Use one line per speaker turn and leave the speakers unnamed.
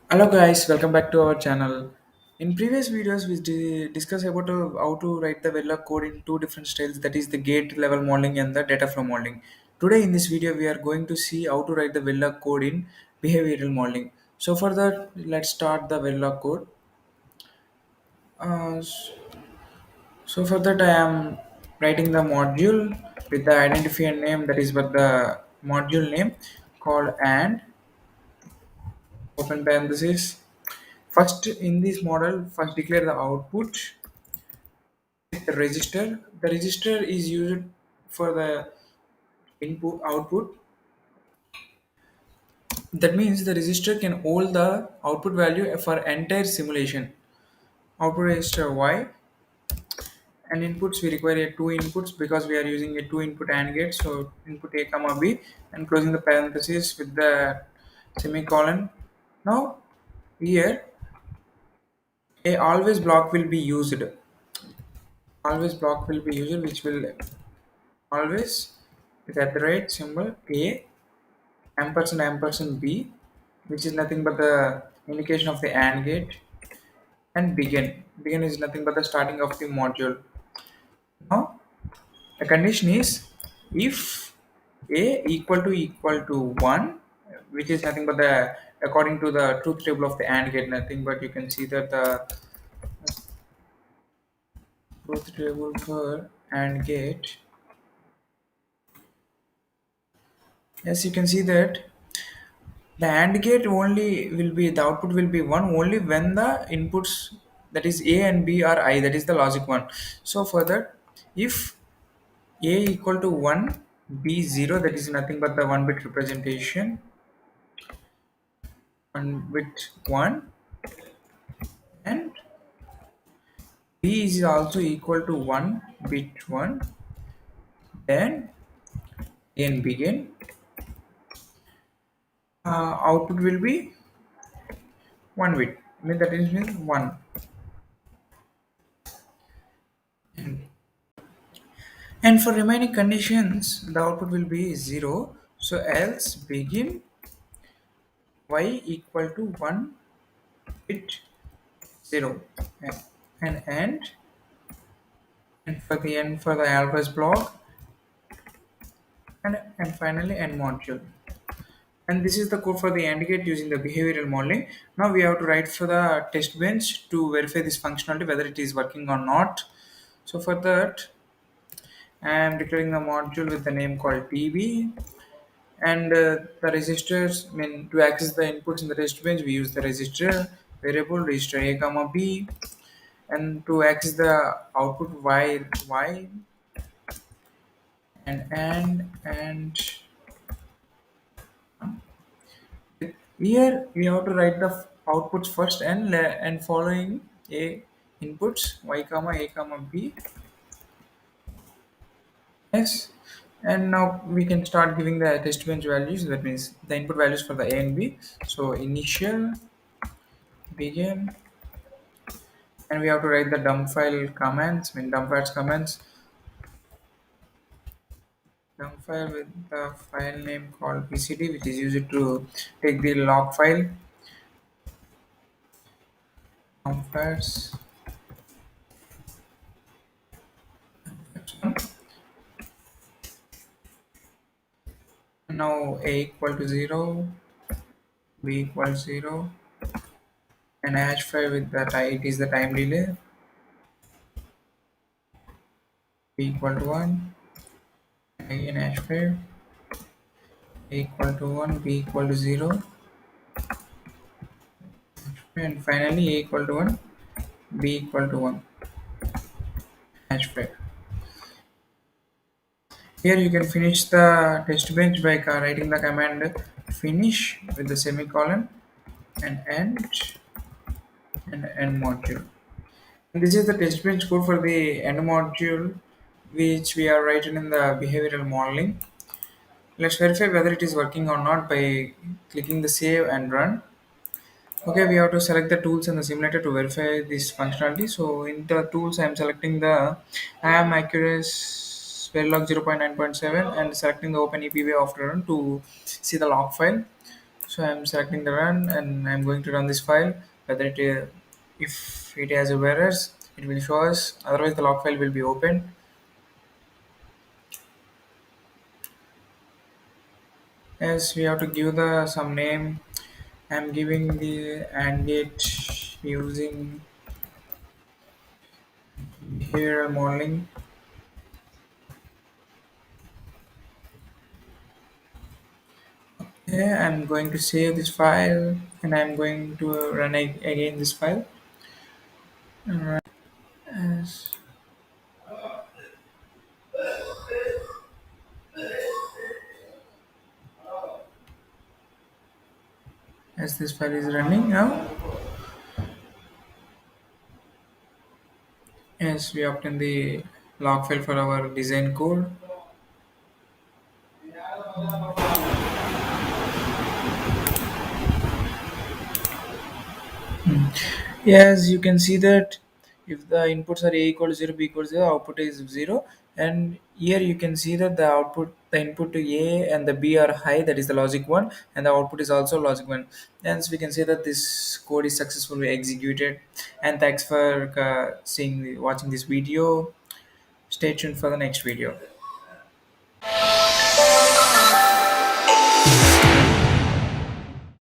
Hello guys, welcome back to our channel. In previous videos, we discussed about how to write the Verilog code in two different styles, that is the gate level modeling and the data flow modeling. Today in this video, we are going to see how to write the Verilog code in behavioral modeling. So for that, let's start the Verilog code. Uh, so for that, I am writing the module with the identifier name, that is what the module name called and open parenthesis. First, in this model, first declare the output with the register. The register is used for the input output. That means the register can hold the output value for entire simulation. Output register Y and inputs we require a two inputs because we are using a two input AND gate. So input A comma B and closing the parenthesis with the semicolon. Now here a always block will be used. Always block will be used, which will always with at the right symbol A ampersand B, which is nothing but the indication of the AND gate, and begin. Begin is nothing but the starting of the module. Now the condition is if A equal to 1, which is nothing but the according to the truth table of the AND gate, nothing but you can see that the truth table for AND gate. Yes, you can see that the AND gate only will be the output will be one only when the inputs, that is A and B are I, that is the logic one. So for that, if A equal to 1, B 0, that is nothing but the 1 bit representation, 1 bit 1, and B is also equal to 1 bit 1, then in begin, output will be 1 bit, mean that is means 1. And for remaining conditions, the output will be 0. So else begin y equal to 1 bit 0 and end, and for the end for the alphas block, and finally end module. And this is the code for the AND gate using the behavioral modeling. Now we have to write for the test bench to verify this functionality whether it is working or not. So for that, I am declaring the module with the name called TB, and the registers, I mean to access the inputs in the register bench we use the register variable register A comma B, and to access the output y and here we have to write the outputs first and following a inputs y comma A comma B. Yes, and now we can start giving the test bench values, that means the input values for the A and B. So initial, begin, and we have to write the dump file commands, I mean dump files commands. Dump file with the file name called PCD, which is used to take the log file. Dump files. Now A equal to 0, B equals 0, and hash file with the it is the time delay. B equal to 1, again hash file. A equal to 1, B equal to 0, and finally A equal to 1, B equal to 1, hash file. Here you can finish the test bench by writing the command finish with the semicolon and end module. And this is the test bench code for the end module which we are writing in the behavioral modeling. Let's verify whether it is working or not by clicking the save and run. Okay, we have to select the tools in the simulator to verify this functionality. So in the tools, I am selecting the IAM Accuracy Verilog 0.9.7 and selecting the Open EPV after run to see the log file. So I'm selecting the run and I'm going to run this file. Whether it if it has errors, it will show us. Otherwise, the log file will be open. As we have to give the some name. I'm giving the and gate using here modeling. Yeah, I'm going to save this file and I'm going to run again this file. Alright, as, as this file is running now, as we obtain the log file for our design code. Yes, you can see that if the inputs are a equal to 0, b equal to 0, output is 0. And here you can see that the input to a and the b are high, that is the logic 1, and the output is also logic 1. Hence, we can say that this code is successfully executed. And thanks for watching this video. Stay tuned for the next video.